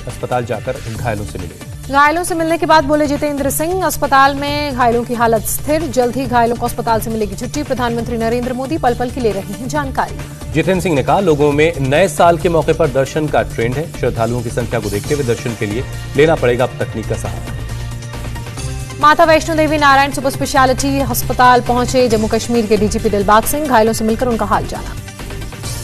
अस्पताल जाकर घायलों से मिले। घायलों से मिलने के बाद बोले जितेंद्र सिंह, अस्पताल में घायलों की हालत स्थिर, जल्द ही घायलों को अस्पताल से मिलेगी छुट्टी। प्रधानमंत्री नरेंद्र मोदी पल पल की ले रहे हैं जानकारी। जितेंद्र सिंह ने कहा, लोगों में नए साल के मौके पर दर्शन का ट्रेंड है। श्रद्धालुओं की संख्या को देखते हुए दर्शन के लिए लेना पड़ेगा तकनीक का सहारा। माता वैष्णो देवी नारायण सुपर स्पेशलिटी अस्पताल पहुंचे जम्मू कश्मीर के डीजीपी दिलबाग सिंह, घायलों से मिलकर उनका हाल जाना।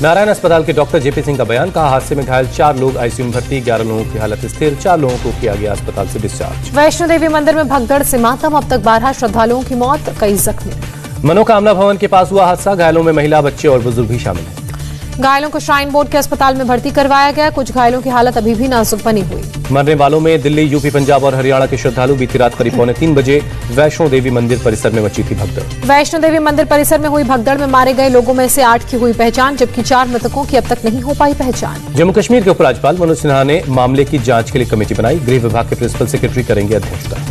नारायण अस्पताल के डॉक्टर जेपी सिंह का बयान, कहा हादसे में घायल 4 लोग आईसीयू में भर्ती, 11 लोगों की हालत स्थिर, 4 लोगों को किया गया अस्पताल से डिस्चार्ज। वैष्णो देवी मंदिर में भगदड़ से मातम, अब तक 12 श्रद्धालुओं की मौत, कई जख्मी। मनोकामना भवन के पास हुआ हादसा, घायलों में महिला, बच्चे और बुजुर्ग भी शामिल हैं। घायलों को श्राइन बोर्ड के अस्पताल में भर्ती करवाया गया, कुछ घायलों की हालत अभी भी नाजुक बनी हुई। मरने वालों में दिल्ली, यूपी, पंजाब और हरियाणा के श्रद्धालु। बीती रात करीब 2:45 बजे वैष्णो देवी मंदिर परिसर में मची थी भगदड़। वैष्णो देवी मंदिर परिसर में हुई भगदड़ में मारे गए लोगों में से 8 की हुई पहचान, जबकि 4 मृतकों की अब तक नहीं हो पाई पहचान। जम्मू कश्मीर के उपराज्यपाल मनोज सिन्हा ने मामले की जांच के लिए कमेटी बनाई, गृह विभाग के प्रिंसिपल सेक्रेटरी करेंगे अध्यक्षता।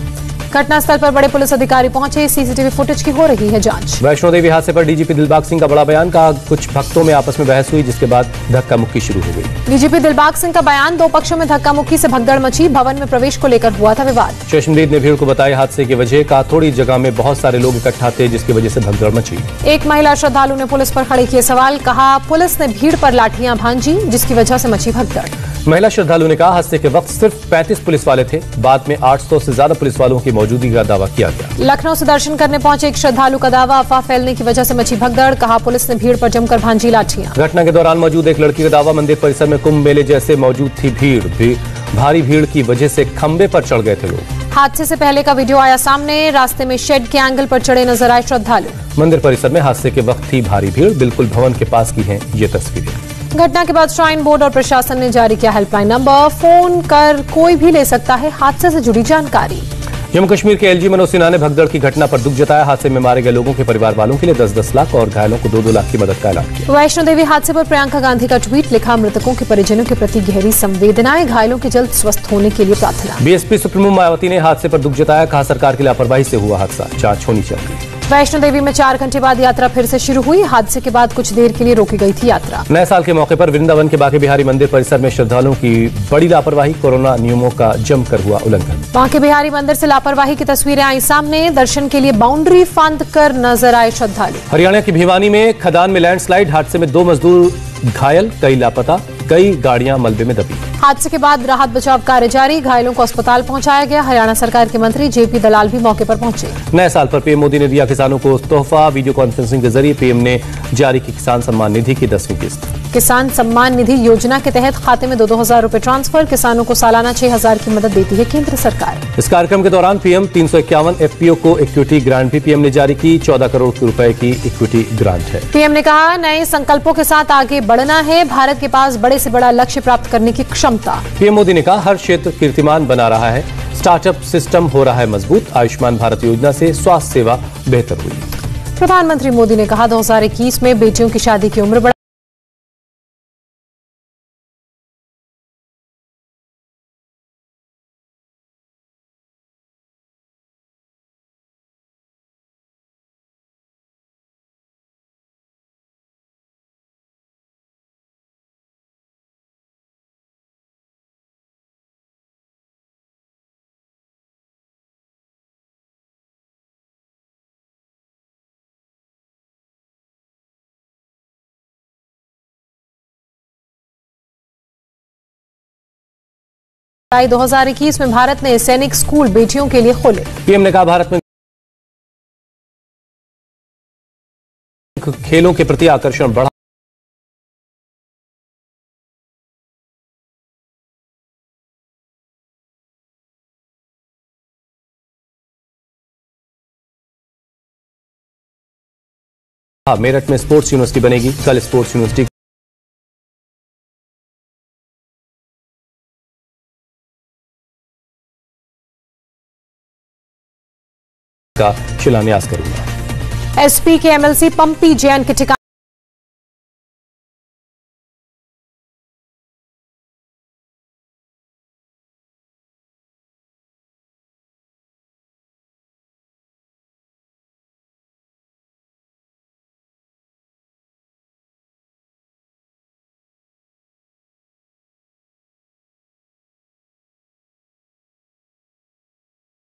घटनास्थल पर बड़े पुलिस अधिकारी पहुंचे, सीसीटीवी फुटेज की हो रही है जांच। वैष्णो देवी हादसे पर डीजीपी दिलबाग सिंह का बड़ा बयान, कहा कुछ भक्तों में आपस में बहस हुई, जिसके बाद धक्का मुक्की शुरू हो गई। डीजीपी दिलबाग सिंह का बयान, 2 पक्षों में धक्का मुक्की से भगदड़ मची, भवन में प्रवेश को लेकर हुआ था विवाद। चश्मदीद ने भीड़ को बताई हादसे की वजह, कहा थोड़ी जगह में बहुत सारे लोग इकट्ठा थे, जिसकी वजह से भगदड़ मची। एक महिला श्रद्धालु ने पुलिस पर खड़े किए सवाल, कहा पुलिस ने भीड़ पर लाठियां भांजी, जिसकी वजह से मची भगदड़। महिला श्रद्धालु ने कहा हादसे के वक्त सिर्फ 35 पुलिस वाले थे, बाद में 800 से ज्यादा पुलिस वालों की मौजूदगी का दावा किया गया। लखनऊ से दर्शन करने पहुंचे एक श्रद्धालु का दावा, अफवाह फैलने की वजह से मची भगदड़, कहा पुलिस ने भीड़ पर जमकर भांजी लाठियां। घटना के दौरान मौजूद एक लड़की का दावा, मंदिर परिसर में कुंभ मेले जैसे मौजूद थी भीड़, भारी भीड़ की वजह से खंबे पर चढ़ गए थे लोग। हादसे से पहले का वीडियो आया सामने, रास्ते में शेड के एंगल पर चढ़े नजर आए श्रद्धालु। मंदिर परिसर में हादसे के वक्त थी भारी भीड़, बिल्कुल भवन के पास की हैं ये तस्वीरें। घटना के बाद श्राइन बोर्ड और प्रशासन ने जारी किया हेल्पलाइन नंबर, फोन कर कोई भी ले सकता है हादसे से जुड़ी जानकारी। जम्मू कश्मीर के एलजी मनोज सिन्हा ने भगदड़ की घटना पर दुख जताया, हादसे में मारे गए लोगों के परिवार वालों के लिए 10-10 लाख और घायलों को 2-2 लाख की मदद का ऐलान किया। वैष्णो देवी हादसे पर प्रियंका गांधी का ट्वीट, लिखा मृतकों के परिजनों के प्रति गहरी संवेदनाएं, घायलों के जल्द स्वस्थ होने के लिए प्रार्थना। बीएसपी सुप्रीमो मायावती ने हादसे पर दुख जताया, कहा सरकार की लापरवाही से हुआ हादसा, जांच होनी चाहिए। वैष्णो देवी में 4 घंटे बाद यात्रा फिर से शुरू हुई, हादसे के बाद कुछ देर के लिए रोकी गई थी यात्रा। नए साल के मौके पर वृंदावन के बांके बिहारी मंदिर परिसर में श्रद्धालुओं की बड़ी लापरवाही, कोरोना नियमों का जमकर हुआ उल्लंघन। बांके बिहारी मंदिर से लापरवाही की तस्वीरें आई सामने, दर्शन के लिए बाउंड्री फांद कर नजर आए श्रद्धालु। हरियाणा की भिवानी में खदान में लैंडस्लाइड, हादसे में 2 मजदूर घायल, कई लापता, कई गाड़ियां मलबे में दबी। हादसे के बाद राहत बचाव कार्य जारी, घायलों को अस्पताल पहुंचाया गया। हरियाणा सरकार के मंत्री जेपी दलाल भी मौके पर पहुंचे। नए साल पर पीएम मोदी ने दिया किसानों को तोहफा, वीडियो कॉन्फ्रेंसिंग के जरिए पीएम ने जारी की किसान सम्मान निधि की 10वीं किस्त। किसान सम्मान निधि योजना के तहत खाते में 2-2 हजार रुपए ट्रांसफर, किसानों को सालाना 6,000 की मदद देती है केंद्र सरकार। इस कार्यक्रम के दौरान पीएम 351 एफपीओ को इक्विटी ग्रांट भी पीएम ने जारी की, 14 करोड़ रुपए की इक्विटी ग्रांट है। पीएम ने कहा नए संकल्पों के साथ आगे बढ़ना है, भारत के पास बड़े से बड़ा लक्ष्य प्राप्त करने की क्षमता। पीएम मोदी ने कहा हर क्षेत्र कीर्तिमान बना रहा है, स्टार्टअप सिस्टम हो रहा है मजबूत, आयुष्मान भारत योजना से स्वास्थ्य सेवा बेहतर हुई। प्रधानमंत्री मोदी ने कहा 2021 में बेटियों की शादी की उम्र बढ़ाई, 2021 में भारत ने सैनिक स्कूल बेटियों के लिए खोले। पीएम ने कहा भारत में खेलों के प्रति आकर्षण बढ़ा। मेरठ में स्पोर्ट्स यूनिवर्सिटी बनेगी, कल स्पोर्ट्स यूनिवर्सिटी का शिलान्यास करूंगा। एसपी के एमएलसी पंपी जैन के ठिकाने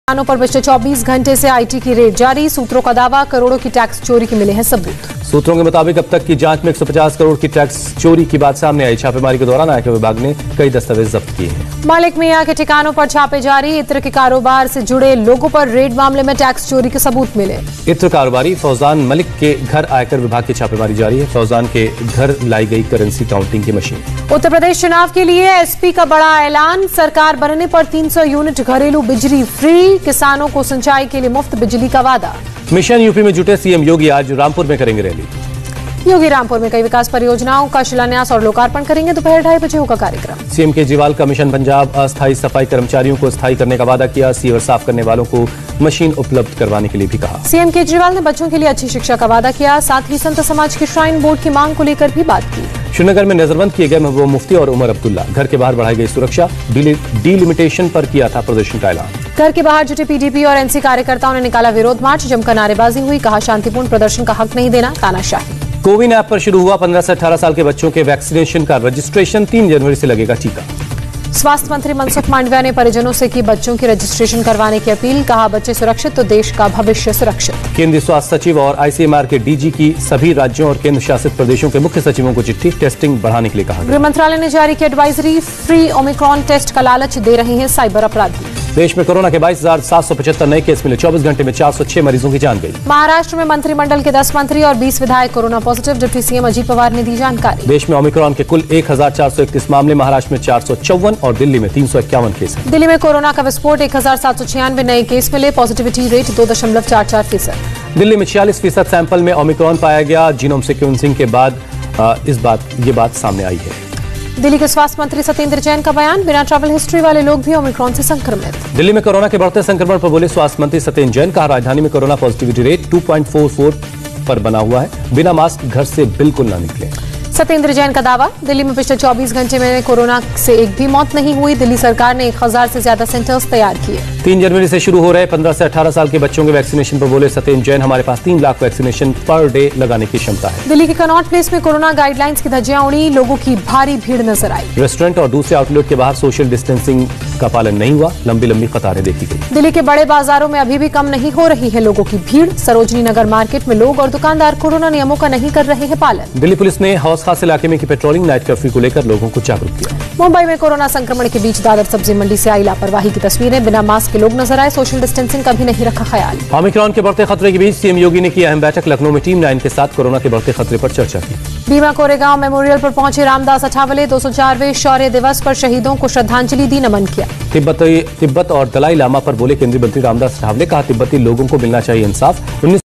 दुकानों पर पिछले 24 घंटे से आईटी की रेड जारी। सूत्रों का दावा, करोड़ों की टैक्स चोरी के मिले हैं सबूत। सूत्रों के मुताबिक अब तक की जांच में 150 करोड़ की टैक्स चोरी की बात सामने आई। छापेमारी के दौरान आयकर विभाग ने कई दस्तावेज जब्त किए हैं। मालिक मियां के ठिकानों पर छापे जारी। इत्र के कारोबार से जुड़े लोगों पर रेड मामले में टैक्स चोरी के सबूत मिले। इत्र कारोबारी फौजान मलिक के घर आयकर विभाग की छापेमारी जारी है। फौजान के घर लाई गई करेंसी काउंटिंग की मशीन। उत्तर प्रदेश चुनाव के लिए एसपी का बड़ा ऐलान। सरकार बनने पर 300 यूनिट घरेलू बिजली फ्री। किसानों को सिंचाई के लिए मुफ्त बिजली का वादा। मिशन यूपी में जुटे सीएम योगी आज रामपुर में करेंगे रैली। योगी रामपुर में कई विकास परियोजनाओं का शिलान्यास और लोकार्पण करेंगे। दोपहर 2:30 बजे होगा कार्यक्रम। सीएम केजरीवाल का मिशन पंजाब अस्थायी सफाई कर्मचारियों को स्थायी करने का वादा किया। सीवर साफ करने वालों को मशीन उपलब्ध करवाने के लिए भी कहा। सीएम केजरीवाल ने बच्चों के लिए अच्छी शिक्षा का वादा किया। साथ ही संत समाज की श्राइन बोर्ड की मांग को लेकर भी बात की। श्रीनगर में नजरबंद किए गए महबूबा मुफ्ती और उमर अब्दुल्ला। घर के बाहर बढ़ाई गई सुरक्षा। डीलिमिटेशन पर किया था प्रदर्शन का ऐलान। घर के बाहर जुटे पीडीपी और एनसी कार्यकर्ताओं ने निकाला विरोध मार्च। जमकर नारेबाजी हुई। कहा, शांतिपूर्ण प्रदर्शन का हक नहीं देना, तानाशाही। कोविन ऐप पर शुरू हुआ 15 से 18 साल के बच्चों के वैक्सीनेशन का रजिस्ट्रेशन। 3 जनवरी से लगेगा टीका। स्वास्थ्य मंत्री मनसुख मांडविया ने परिजनों से की बच्चों की रजिस्ट्रेशन करवाने की अपील। कहा, बच्चे सुरक्षित तो देश का भविष्य सुरक्षित। केंद्रीय स्वास्थ्य सचिव और आईसीएमआर के डीजी की सभी राज्यों और केंद्र शासित प्रदेशों के मुख्य सचिवों को चिट्ठी। टेस्टिंग बढ़ाने के लिए कहा। गृह मंत्रालय ने जारी की एडवाइजरी। फ्री ओमिक्रॉन टेस्ट का लालच दे रहे हैं साइबर अपराधी। देश में कोरोना के 22,775 नए केस मिले। 24 घंटे में 406 मरीजों की जान गई। महाराष्ट्र में मंत्रिमंडल के 10 मंत्री और 20 विधायक corona positive. Deputy CM Ajit Pawar ने दी जानकारी। देश में ओमिक्रॉन के कुल 1431 मामले। महाराष्ट्र में 454 और दिल्ली में 351 केस हैं। दिल्ली में कोरोना का विस्फोट। 1796 नए केस मिले। Positivity rate 2.44%। दिल्ली में 46% सैंपल में ओमिक्रॉन पाया गया। जीनोम सीक्वेंसिंग के बाद ये बात सामने आई है। दिल्ली के स्वास्थ्य मंत्री सत्येंद्र जैन का बयान। बिना ट्रैवल हिस्ट्री वाले लोग भी ओमिक्रॉन से संक्रमित। दिल्ली में कोरोना के बढ़ते संक्रमण पर बोले स्वास्थ्य मंत्री सत्येंद्र जैन। कहा, राजधानी में कोरोना पॉजिटिविटी रेट 2.44 पर बना हुआ है। बिना मास्क घर से बिल्कुल ना निकले। सत्येंद्र जैन का दावा, दिल्ली में पिछले 24 घंटे में कोरोना से एक भी मौत नहीं हुई। दिल्ली सरकार ने 1000 से ज्यादा सेंटर्स तैयार किए। 3 जनवरी से शुरू हो रहे 15 से 18 साल के बच्चों के वैक्सीनेशन पर बोले सत्येंद्र जैन। हमारे पास 3 लाख वैक्सीनेशन पर डे लगाने की क्षमता है। दिल्ली के कनॉट प्लेस में कोरोना गाइडलाइंस की धज्जियां उड़ी। लोगों की भारी भीड़ नजर आई। रेस्टोरेंट और दूसरे आउटलेट के बाहर सोशल डिस्टेंसिंग का पालन नहीं हुआ। लंबी लंबी कतारें देखी गई। दिल्ली के बड़े बाजारों में अभी भी कम नहीं हो रही है लोगों की भीड़। सरोजनी नगर मार्केट में लोग और दुकानदार कोरोना नियमों का नहीं कर रहे हैं पालन। दिल्ली पुलिस ने हौस खास इलाके में की पेट्रोलिंग। नाइट कर्फ्यू को लेकर लोगों को जागरूक किया। मुंबई में कोरोना संक्रमण के बीच दादर सब्जी मंडी से आई लापरवाही की तस्वीरें। बिना मास्क के लोग नजर आए। सोशल डिस्टेंसिंग का भी नहीं रखा ख्याल। ओमिक्रॉन के बढ़ते खतरे के बीच सीएम योगी ने की अहम बैठक। लखनऊ में टीम 9 के साथ कोरोना के बढ़ते खतरे पर चर्चा की। भीमा कोरेगांव मेमोरियल पर पहुंचे रामदास अठावले। 204वें शौर्य दिवस पर शहीदों को श्रद्धांजलि दी, नमन किया। तिब्बत और दलाई लामा पर बोले केंद्रीय मंत्री रामदास अठावले। कहा, तिब्बती लोगों को मिलना चाहिए इंसाफ।